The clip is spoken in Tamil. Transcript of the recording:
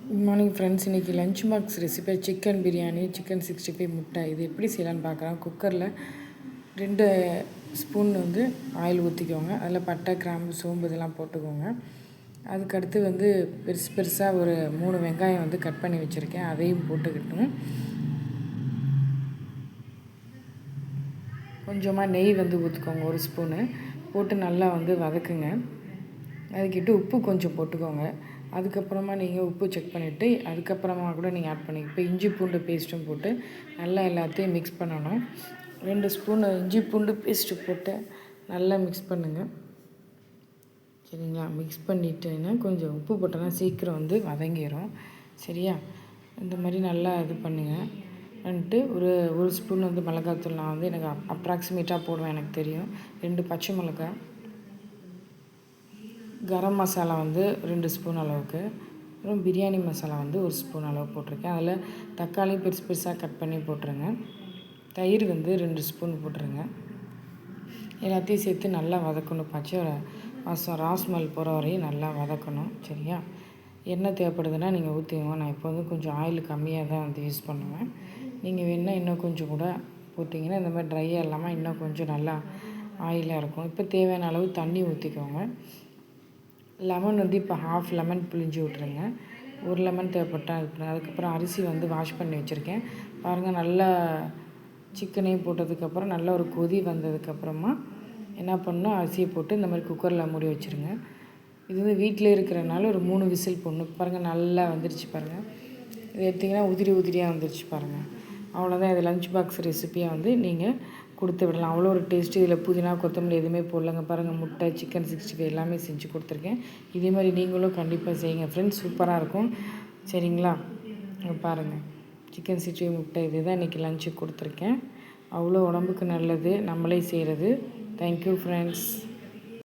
Good morning friends. இன்றைக்கி lunch box recipe chicken biryani, chicken 65 முட்டை. இது எப்படி செய்யலான்னு பார்க்கலாம். குக்கரில் 2 ஸ்பூன் ஆயில் ஊற்றிக்கோங்க. அதில் பட்டை, கிராம்பு, சோம்பு இதெல்லாம் போட்டுக்கோங்க. அதுக்கடுத்து பெருசு பெருசாக ஒரு 3 வெங்காயம் கட் பண்ணி வச்சுருக்கேன். அதையும் போட்டுக்கிட்டும் கொஞ்சமாக நெய் ஊற்றிக்கோங்க. 1 ஸ்பூனு போட்டு நல்லா வதக்குங்க. அதுக்கிட்டு உப்பு கொஞ்சம் போட்டுக்கோங்க. அதுக்கப்புறமா நீங்கள் உப்பு செக் பண்ணிவிட்டு அதுக்கப்புறமா கூட நீங்கள் ஆட் பண்ணி இப்போ இஞ்சி பூண்டு பேஸ்ட்டும் போட்டு நல்லா எல்லாத்தையும் மிக்ஸ் பண்ணணும். 2 ஸ்பூன் இஞ்சி பூண்டு பேஸ்ட்டு போட்டு நல்லா மிக்ஸ் பண்ணுங்கள். சரிங்களா? மிக்ஸ் பண்ணிட்டேன்னா கொஞ்சம் உப்பு போட்டோன்னா சீக்கிரம் வதங்கிடும். சரியா? இந்த மாதிரி நல்லா இது பண்ணுங்கள். வந்துட்டு ஒரு ஸ்பூன் மிளகாத்தூள் நான் எனக்கு அப்ராக்சிமேட்டாக போடுவேன், எனக்கு தெரியும். 2 பச்சை மிளகாய், கரம் மசாலா 2 ஸ்பூன் அளவுக்கு, அப்புறம் பிரியாணி மசாலா 1 ஸ்பூன் அளவு போட்டிருக்கேன். அதில் தக்காளி பெருசு பெருசாக கட் பண்ணி போட்டுருங்க. தயிர் 2 ஸ்பூன் போட்டுருங்க. எல்லாத்தையும் சேர்த்து நல்லா வதக்கணும். பச்சை வாசம் ராஸ்மல் போகிற வரையும் நல்லா வதக்கணும். சரியா? எண்ணெய் தேவைப்படுதுன்னா நீங்கள் ஊற்றிக்கோங்க. நான் இப்போ கொஞ்சம் ஆயில் கம்மியாக தான் யூஸ் பண்ணுவேன். நீங்கள் வேணால் இன்னும் கொஞ்சம் கூட போட்டிங்கன்னா இந்த மாதிரி ட்ரையாக இல்லாமல் இன்னும் கொஞ்சம் நல்லா ஆயிலாக இருக்கும். இப்போ தேவையான அளவு தண்ணி ஊற்றிக்கோங்க. லெமன் இப்போ ஹாஃப் லெமன் பிழிஞ்சு விட்ருங்க. 1 லெமன் தேவைப்பட்டால் அதுக்கப்புறம் அரிசி வாஷ் பண்ணி வச்சுருக்கேன். பாருங்கள், நல்லா சிக்கனையும் போட்டதுக்கப்புறம் நல்ல ஒரு கொதி வந்ததுக்கப்புறமா என்ன பண்ணணும், அரிசியை போட்டு இந்த மாதிரி குக்கரில் மூடி வச்சுருங்க. இது வீட்டிலே இருக்கிறனால ஒரு 3 விசில் போடணும். பாருங்கள், நல்லா வந்துருச்சு பாருங்கள். இது எடுத்திங்கன்னா உதிரி உதிரியாக வந்துருச்சு பாருங்கள். அவ்வளோதான். இது லஞ்ச் பாக்ஸ் ரெசிப்பியாக நீங்கள் கொடுத்து விடலாம். அவ்வளோ ஒரு டேஸ்ட்டு. இதில் புதினா, கொத்தமல்லி எதுவுமே போடலங்க. பாருங்கள், முட்டை, சிக்கன் 65 எல்லாமே செஞ்சு கொடுத்துருக்கேன். இதே மாதிரி நீங்களும் கண்டிப்பாக செய்யுங்க ஃப்ரெண்ட்ஸ். சூப்பராக இருக்கும். சரிங்களா? பாருங்கள், சிக்கன் 65 முட்டை இது தான் இன்றைக்கி லஞ்சுக்கு கொடுத்துருக்கேன். அவ்வளோ உடம்புக்கு நல்லது, நம்மளே செய்கிறது. Thank you friends.